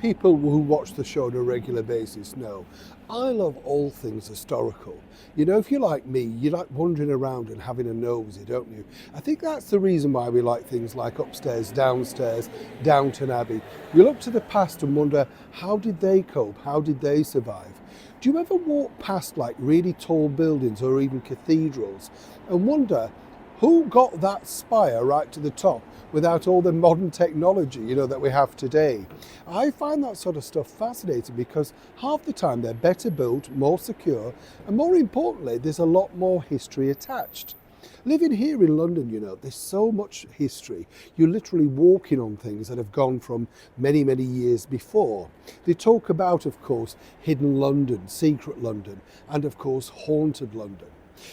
people who watch the show on a regular basis know I love all things historical. You know, if you're like me, you like wandering around and having a nosy, don't you? I think that's the reason why we like things like Upstairs, Downstairs, Downton Abbey. We look to the past and wonder, how did they cope? How did they survive? Do you ever walk past like really tall buildings or even cathedrals and wonder who got that spire right to the top without all the modern technology, you know, that we have today? I find that sort of stuff fascinating because half the time they're better built, more secure, and more importantly, there's a lot more history attached. Living here in London, you know, there's so much history. You're literally walking on things that have gone from many, many years before. They talk about, of course, hidden London, secret London, and of course, haunted London.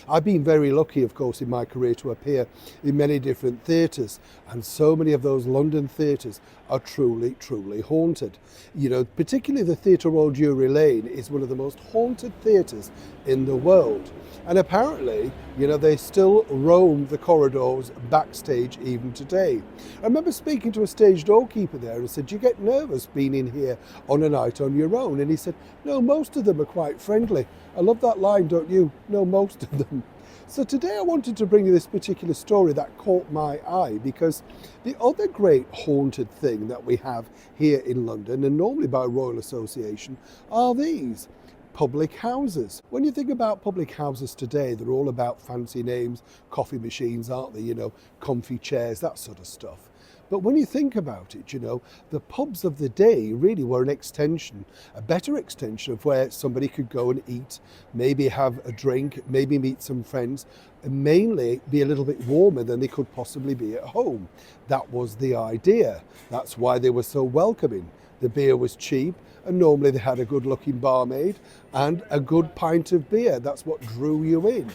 I've been very lucky, of course, in my career to appear in many different theatres, and so many of those London theatres are truly, truly haunted. You know, particularly the Theatre Royal Drury Lane is one of the most haunted theatres in the world. And apparently, you know, they still roam the corridors backstage even today. I remember speaking to a stage doorkeeper there and said, "Do you get nervous being in here on a night on your own?" And he said, "No, most of them are quite friendly." I love that line, don't you? No, most of them. So today I wanted to bring you this particular story that caught my eye, because the other great haunted thing that we have here in London, and normally by royal association, are these public houses. When you think about public houses today, they're all about fancy names, coffee machines, aren't they? You know, comfy chairs, that sort of stuff. But when you think about it, you know, the pubs of the day really were an extension, a better extension of where somebody could go and eat, maybe have a drink, maybe meet some friends, and mainly be a little bit warmer than they could possibly be at home. That was the idea. That's why they were so welcoming. The beer was cheap, and normally they had a good looking barmaid and a good pint of beer. That's what drew you in.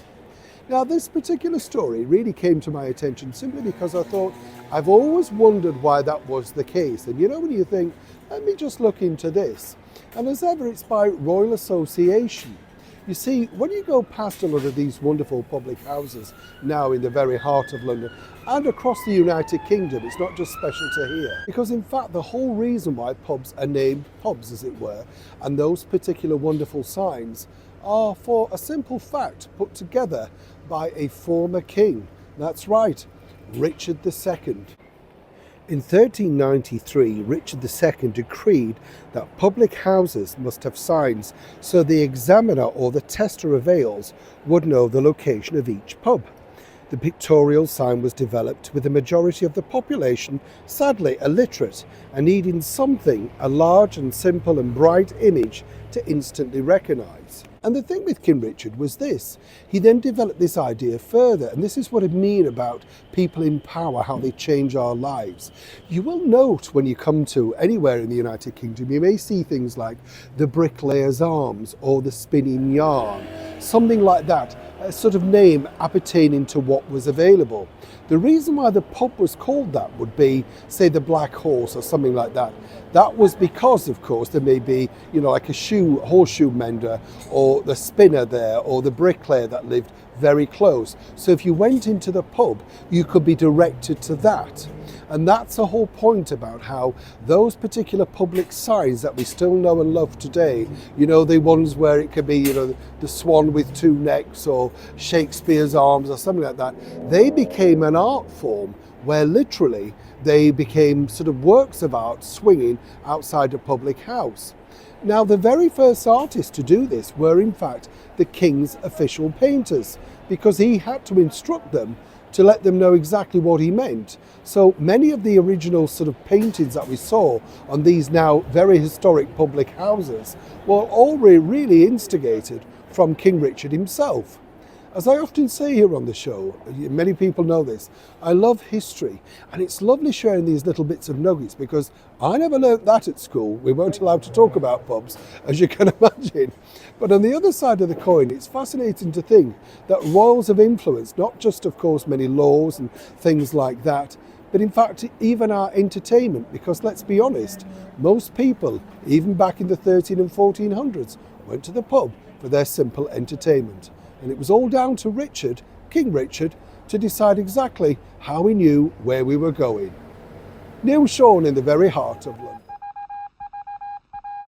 Now, this particular story really came to my attention simply because I thought, I've always wondered why that was the case. And you know, when you think, let me just look into this. And as ever, it's by royal association. You see, when you go past a lot of these wonderful public houses now in the very heart of London and across the United Kingdom, it's not just special to here. Because in fact, the whole reason why pubs are named pubs, as it were, and those particular wonderful signs are for a simple fact put together by a former king. That's right, Richard II. In 1393, Richard II decreed that public houses must have signs so the examiner or the tester of ales would know the location of each pub. The pictorial sign was developed with the majority of the population sadly illiterate and needing something, a large and simple and bright image to instantly recognise. And the thing with King Richard was this. He then developed this idea further, and this is what I mean about people in power, how they change our lives. You will note when you come to anywhere in the United Kingdom, you may see things like the Bricklayer's Arms or the Spinning Yarn, something like that, a sort of name appertaining to what was available. The reason why the pub was called that would be, say, the Black Horse or something like that. That was because, of course, there may be, you know, like a horseshoe mender or the spinner there or the bricklayer that lived very close. So if you went into the pub, you could be directed to that. And that's the whole point about how those particular public signs that we still know and love today, you know, the ones where it could be, you know, the swan with two necks or Shakespeare's Arms or something like that, they became an art form where literally they became sort of works of art swinging outside a public house. Now, the very first artists to do this were in fact the king's official painters, because he had to instruct them to let them know exactly what he meant. So many of the original sort of paintings that we saw on these now very historic public houses were all really instigated from King Richard himself. As I often say here on the show, many people know this, I love history, and it's lovely sharing these little bits of nuggets because I never learnt that at school. We weren't allowed to talk about pubs, as you can imagine. But on the other side of the coin, it's fascinating to think that royals have influenced not just, of course, many laws and things like that, but in fact even our entertainment, because let's be honest, most people, even back in the 13 and 1400s, went to the pub for their simple entertainment. And it was all down to Richard, King Richard, to decide exactly how he knew where we were going. Neil Sean in the very heart of London.